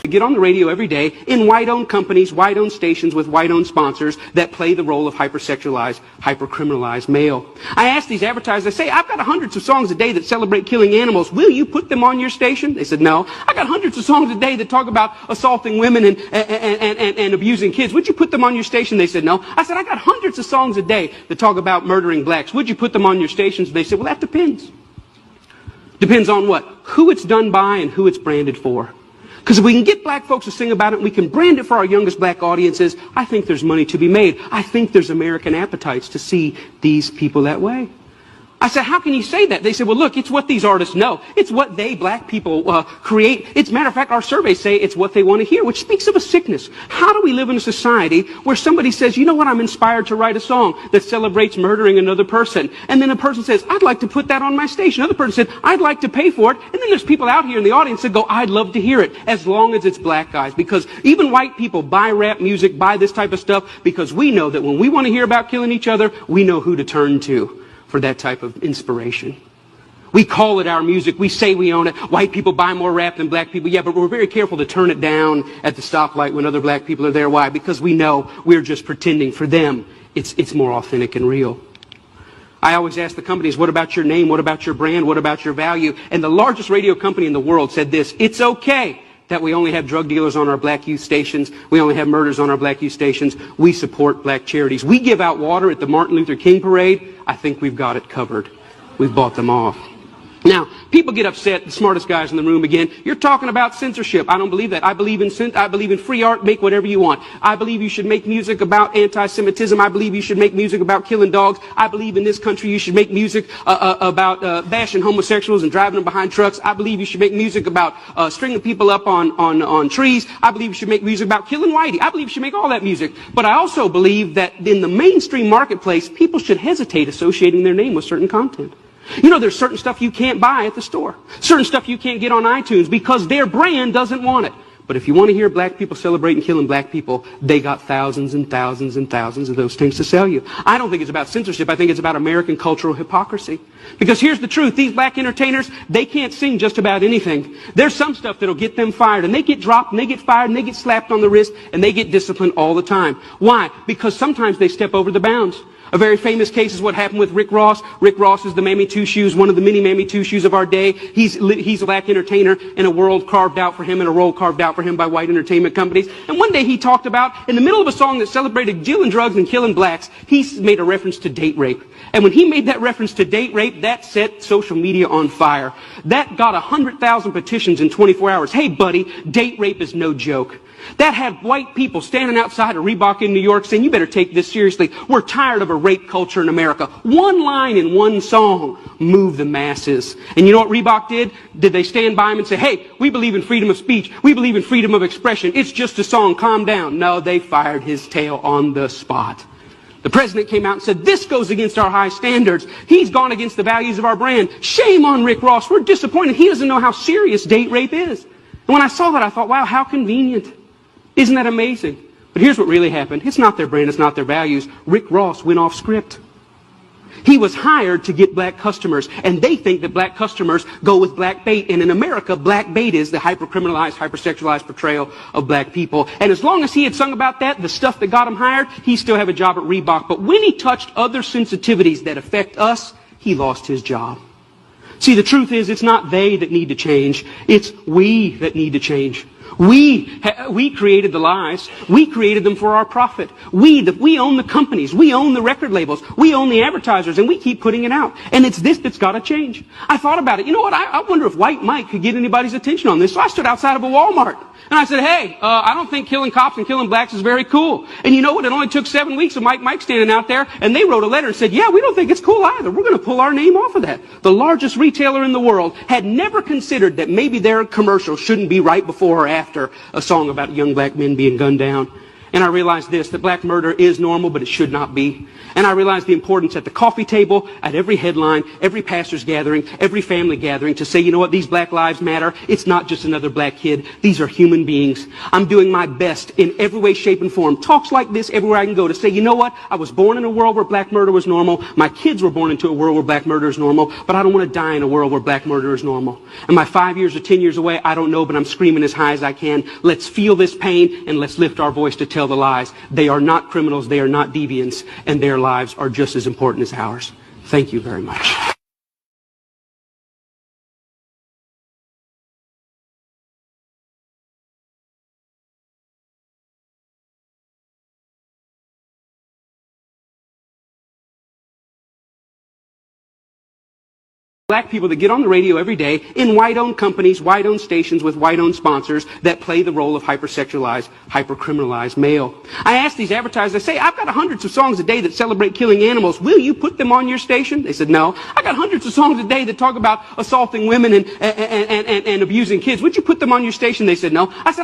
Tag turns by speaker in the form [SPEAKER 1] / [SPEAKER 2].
[SPEAKER 1] Get on the radio every day in white-owned companies, white-owned stations with white-owned sponsors that play the role of hypersexualized, hypercriminalized male. I ask these advertisers, I say, I've got hundreds of songs a day that celebrate killing animals. Will you put them on your station? They said, no. I got hundreds of songs a day that talk about assaulting women and abusing kids. Would you put them on your station? They said, no. I said, I got hundreds of songs a day that talk about murdering blacks. Would you put them on your stations? They said, well, that depends. Depends on what? Who it's done by and who it's branded for. Because if we can get black folks to sing about it, and we can brand it for our youngest black audiences, I think there's money to be made. I think there's American appetites to see these people that way. I said, how can you say that? They said, well, look, it's what these artists know. It's what they, black people, create. It's, matter of fact, our surveys say it's what they want to hear, which speaks of a sickness. How do we live in a society where somebody says, you know what, I'm inspired to write a song that celebrates murdering another person. And then a person says, I'd like to put that on my station. Another person said, I'd like to pay for it. And then there's people out here in the audience that go, I'd love to hear it, as long as it's black guys. Because even white people buy rap music, buy this type of stuff, because we know that when we want to hear about killing each other, we know who to turn to for that type of inspiration. We call it our music. We say we own it. White people buy more rap than black people. Yeah, but we're very careful to turn it down at the stoplight when other black people are there. Why? Because we know we're just pretending. For them, it's more authentic and real. I always ask the companies, what about your name? What about your brand? What about your value? And the largest radio company in the world said this: it's okay that we only have drug dealers on our black youth stations. We only have murders on our black youth stations. We support black charities. We give out water at the Martin Luther King parade. I think we've got it covered. We've bought them off. Now, people get upset, the smartest guys in the room again. You're talking about censorship. I don't believe that. I believe in free art. Make whatever you want. I believe you should make music about anti-Semitism. I believe you should make music about killing dogs. I believe in this country you should make music about bashing homosexuals and driving them behind trucks. I believe you should make music about stringing people up on trees. I believe you should make music about killing whitey. I believe you should make all that music. But I also believe that in the mainstream marketplace, people should hesitate associating their name with certain content. You know, there's certain stuff you can't buy at the store. Certain stuff you can't get on iTunes because their brand doesn't want it. But if you want to hear black people celebrating killing black people, they got thousands and thousands and thousands of those things to sell you. I don't think it's about censorship. I think it's about American cultural hypocrisy. Because here's the truth. These black entertainers, they can't sing just about anything. There's some stuff that'll get them fired, and they get dropped, and they get fired, and they get slapped on the wrist, and they get disciplined all the time. Why? Because sometimes they step over the bounds. A very famous case is what happened with Rick Ross. Rick Ross is the Mammy Two Shoes, one of the many Mammy Two Shoes of our day. He's a black entertainer in a world carved out for him, and a role carved out for him by white entertainment companies. And one day he talked about, in the middle of a song that celebrated dealing drugs and killing blacks, he made a reference to date rape. And when he made that reference to date rape, that set social media on fire. That got 100,000 petitions in 24 hours. Hey, buddy, date rape is no joke. That had white people standing outside of Reebok in New York saying, you better take this seriously. We're tired of a rape culture in America. One line in one song moved the masses. And you know what Reebok did? Did they stand by him and say, hey, we believe in freedom of speech. We believe in freedom of expression. It's just a song. Calm down. No, they fired his tail on the spot. The president came out and said, this goes against our high standards. He's gone against the values of our brand. Shame on Rick Ross. We're disappointed. He doesn't know how serious date rape is. And when I saw that, I thought, wow, how convenient. Isn't that amazing? But here's what really happened. It's not their brand, it's not their values. Rick Ross went off script. He was hired to get black customers, and they think that black customers go with black bait. And in America, black bait is the hypercriminalized, hypersexualized portrayal of black people. And as long as he had sung about that, the stuff that got him hired, he still have a job at Reebok. But when he touched other sensitivities that affect us, he lost his job. See, the truth is, it's not they that need to change. It's we that need to change. We created the lies. We created them for our profit. We own the companies. We own the record labels. We own the advertisers, and we keep putting it out. And it's this that's got to change. I thought about it. You know what? I wonder if White Mike could get anybody's attention on this. So I stood outside of a Walmart. And I said, hey, I don't think killing cops and killing blacks is very cool. And you know what? It only took 7 weeks of Mike standing out there, and they wrote a letter and said, yeah, we don't think it's cool either. We're going to pull our name off of that. The largest retailer in the world had never considered that maybe their commercial shouldn't be right before or after a song about young black men being gunned down. And I realized this, that black murder is normal, but it should not be. And I realized the importance at the coffee table, at every headline, every pastor's gathering, every family gathering to say, you know what, these black lives matter. It's not just another black kid. These are human beings. I'm doing my best in every way, shape, and form. Talks like this everywhere I can go to say, you know what, I was born in a world where black murder was normal. My kids were born into a world where black murder is normal, but I don't want to die in a world where black murder is normal. Am I 5 years or 10 years away? I don't know, but I'm screaming as high as I can. Let's feel this pain and let's lift our voice to tell the lies. They are not criminals, they are not deviants, and their lives are just as important as ours. Thank you very much. Black people that get on the radio every day in white-owned companies, white-owned stations with white-owned sponsors that play the role of hypersexualized, hypercriminalized male. I asked these advertisers, I say, I've got hundreds of songs a day that celebrate killing animals. Will you put them on your station? They said, no. I got hundreds of songs a day that talk about assaulting women and abusing kids. Would you put them on your station? They said, no. I said,